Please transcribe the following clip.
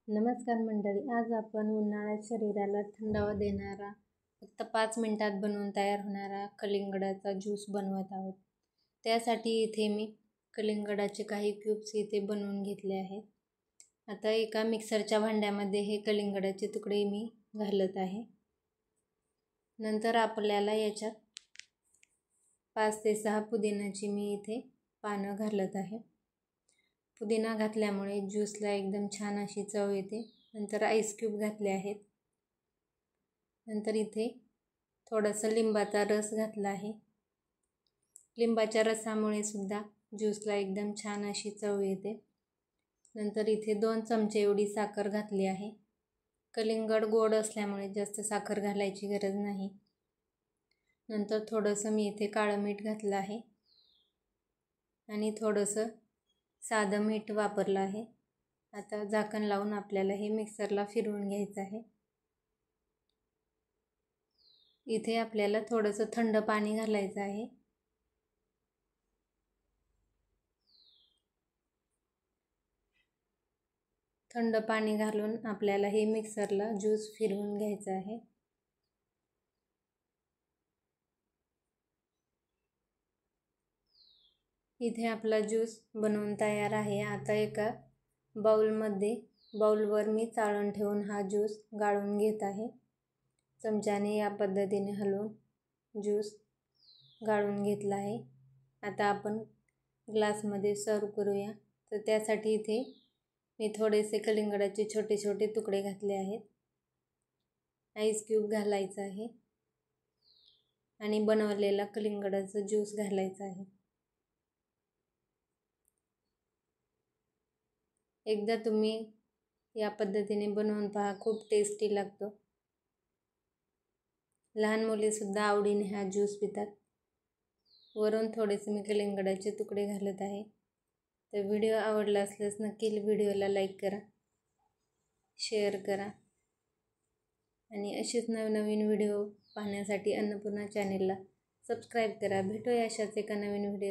नमस्कार मंडळी, आज आपण उन्हाळ्यात शरीराला थंडावा देणारा फक्त 5 मिनिटात बनवून तयार होणारा कलिंगडाचा ज्यूस बनवत आहोत। त्यासाठी इथे मी कलिंगडाचे काही क्यूब्स इथे बनवून घेतले आहेत। आता एका मिक्सरच्या भांड्यामध्ये हे कलिंगडाचे तुकडे मी घालत आहे। नंतर आपल्याला याच्यात 5 ते 6 पुदिन्याची मी इथे पानं घालत आहे। पुदिना घातल्यामुळे ज्यूसला एकदम छान अशी चव येते। नंतर आईस क्यूब घातले आहेत। नंतर इथे थोडासा लिंबाचा रस घातला आहे। लिंबाच्या रसामुळे सुद्धा ज्यूसला एकदम छान अशी चव येते। नंतर इथे 2 चमचे एवढी साखर घातली आहे। कलिंगड गोड असल्यामुळे जास्त साखर घालायची गरज नाही। नंतर थोडंसं मी इथे काळं मीठ घातलं आहे आणि थोडंसं साधं मीठ वापरलं आहे। आता झाकण लावून आपल्याला हे मिक्सरला फिरवून घ्यायचं आहे। इथे आपल्याला थोडंसं थंड पाणी घालायचं आहे। थंड पाणी घालून आपल्याला हे मिक्सरला ज्यूस फिरवून घ्यायचं आहे। इथे आपला ज्यूस बनवून तयार आहे। आता एका बाउलवर मी चाळण ठेवून हा ज्यूस गाळून घेत आहे। चमच्याने या पद्धतीने हलवून ज्यूस गाळून घेतला आहे। आता आपण ग्लासमध्ये सर्व करूया। तर त्यासाठी इथे मी थोडेसे कलिंगडाचे छोटे छोटे तुकडे घातले आहेत। आईस क्यूब घालायचा आहे आणि बनवलेला कलिंगडाचा ज्यूस घालायचा आहे। एकदा तुम्ही या पद्धतीने बनवून पहा, खूप टेस्टी लागतो। लहान मुले सुद्धा आवडीने हा ज्यूस पितात। वरून थोडेसे मी कलिंगडाचे तुकडे घालत आहे। तर व्हिडिओ आवडला असल्यास नक्की व्हिडिओला लाईक करा, शेअर करा आणि असेच नवनवीन व्हिडिओ पाहण्यासाठी अन्नपूर्णा चॅनेलला सबस्क्राईब करा। भेटूया अशाच एका नवीन व्हिडिओ।